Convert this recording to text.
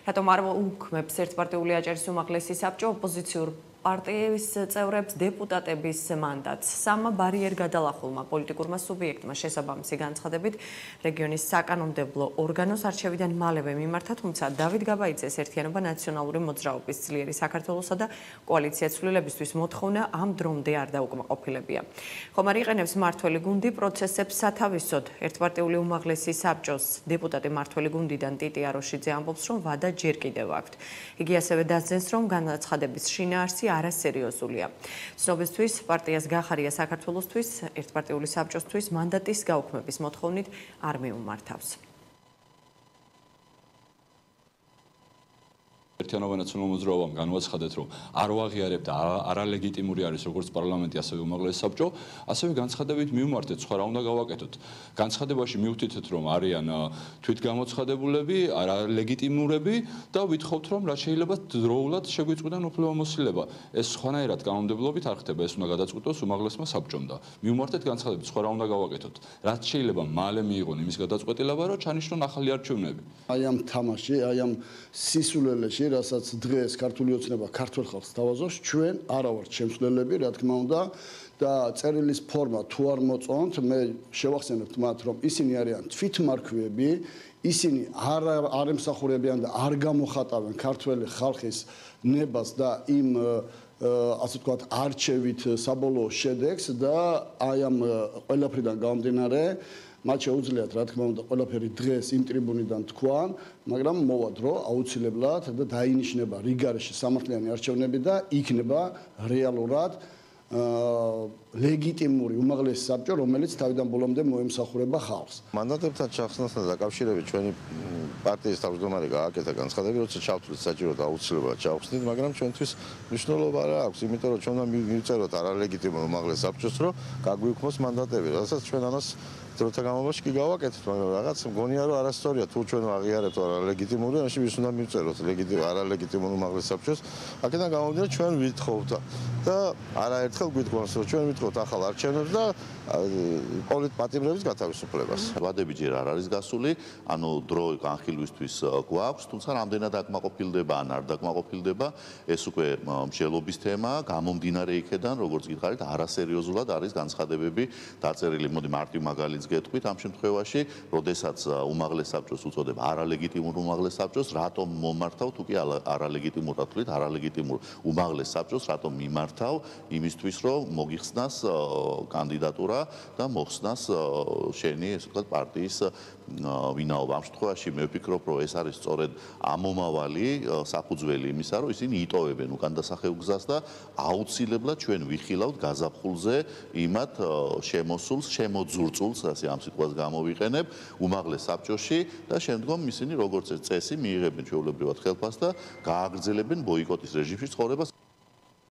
რატომ არ უქმებს ერთპარტიული აჭარის უმაღლესი საბჭო ოპოზიციურ პარტიის წევრებს დეპუტატების მანდატს. Სამა ბარიერ გადალახულმა პოლიტიკურმა სუბიექტმა შესაბამისი განცხადებით რეგიონის საკანონმდებლო ორგანოს არჩევიდან მალევე მიმართა, თუმცა დავით გაბაიძეს ერთიანობა ნაციონალური მოძრაობის ძლიერი საქართველოსა და კოალიცია ცვლილებისთვის მოთხოვნა ამ დრომდე არ დაუკმაყოფილებია. ხომ არ იყენებს მართველი გუნდი პროცესებს სათავისოდ. ერთპარტიული უმაღლესი საბჭოს დეპუტატი მართველი გუნდიდან ტიტი აროშიძე ამბობს, რომ ვადა ჯერ კიდევ აქვთ. იგი ასევე დასძენს, რომ განაცხადების შინაარსი არასერიოზულია. ცნობისთვის პარტიას გახარია საქართველოსთვის ერთპარტიული საბჭოსთვის მანდატის გაუქმების მოთხოვნით არ მიუმართავს. ერთიანობა ნაციონალურ მოძრაობამ განუაცხადეთ, რომ არ ვაღიარებ და არალეგიტიმური არის როგორც პარლამენტი, ასევე უმაღლესი საბჭო, ასევე განცხადებით მივმართეთ, სხვა რა უნდა გავაკეთოთ. განცხადებაში მივთითეთ, რომ არიან თვითგამოცხადებულები, არალეგიტიმურები და ვითხოვთ, რომ რაც შეიძლება დროულად შეგვიწყვიდან უფლებამოსილება. ეს სხვანაირად კანონმდებლობით არ ხდება, ეს უნდა გადაწყვიტოს უმაღლესმა საბჭომ და მივმართეთ განცხადებით, სხვა რა უნდა გავაკეთოთ. რაც შეიძლება მალე მიიღონ იმის გადაწყვეტილება, რომ ჩანიშნონ ახალი არჩევნები. აი ამ თამაში, აი ამ სისულელეში რასაც დღეს ქართული ოცნება ქართულ ხალხს თავაზობს, ჩვენ არა ვართ შემსვლელები, რა თქმა უნდა, და წერილის ფორმა თუ არ მოწონთ, მე შევახსენებთ მათ, რომ ისინი არიან თვითმარქვეები, ისინი არ ემსახურებიან და არ გამოხატავენ ქართველი ხალხის ნებას და იმ ასე ვთქვათ, არჩევით საბოლოო შედეგს და აი ამ ყველაფრიდან გამომდინარე მათ შეუძლიათ, რა თქმა უნდა, ყველაფერი დღეს იმ ტრიბუნიდან თქვან, მაგრამ მოვა დრო აუცილებლად და დაინიშნება რიგარეში სამართლიანი არჩევნები და იქნება რეალურად ლეგიტიმური უმაღლესი საბჭო, რომელიც თავიდან ბოლომდე მოემსახურება ხალხს. მანდატებთან ჩახსნასთან დაკავშირებით ჩვენი პარტიის თავმჯდომარე გააკეთა განცხადები, როცა ჩავთვლით საჭიროდ აუცილებლად ჩავხსნით, მაგრამ ჩვენთვის მნიშვნელობა არ აქვს, იმიტომ რომ ჩვენ უნდა მივწეროთ არალეგიტიმურ უმაღლეს საბჭოს, რომ გაგვიქვმოს მანდატები, რასაც ჩვენ ამას დროთა განმავლობაში კი გავაკეთეთ, მაგრამ რაღაც მგონია რომ არასწორია, თუ ჩვენ აღიარებთ არალეგიტიმური, ამაში ვის უნდა მივწეროთ არალეგიტიმურ უმაღლეს საბჭოს. აქედან გამომდინარე ჩვენ ვითხოვთ და არაერთხელ გვიტყვანს, რომ ჩვენ ვითხოვთ ახალ არჩევნებს და პოლიტპატიმრების გათავისუფლებას. ვადები ჯერ არ არის გასული, ანუ დრო განხილვისთვის გვაქვს, თუმცა რამდენად აკმაყოფილდება ან არ დაკმაყოფილდება, ეს უკვე მსჯელობის თემაა, გამომდინარე იქედან, როგორც გითხარით, არასერიოზულად არის განცხადებები დაწერილი. მოდი მარტივ მაგალითს გეტყვით ამ შემთხვევაში, როდესაც უმაღლეს საბჭოს უწოდებ არალეგიტიმურ უმაღლეს საბჭოს, რატომ მომართავ, თუ კი არალეგიტიმურად ვთვლით, არალეგიტიმურ უმაღლეს საბჭოს, რატომ მიმართავ იმისთვის, რომ მოგიხსნას კანდიდატურა და მოხსნას შენი, ესე ვთქვათ, პარტიის ვინაობა. ამ შემთხვევაში მე ვფიქრობ, რომ ეს არის სწორედ ამომავალი საფუძველი იმისა, რომ ისინი იტოვებენ უკან დასახევ გზას და აუცილებლად ჩვენ ვიხილავთ გაზაფხულზე იმათ შემოსულს, შემოძურწულს, ასე ამ სიტყვას გამოვიყენებ, უმაღლეს საბჭოში და შემდგომ ისინი როგორც წესი მიიღებენ ჩვეულებრივად ხელფასს და გააგრძელებენ ბოიკოტის რეჟიმში ცხოვრებას.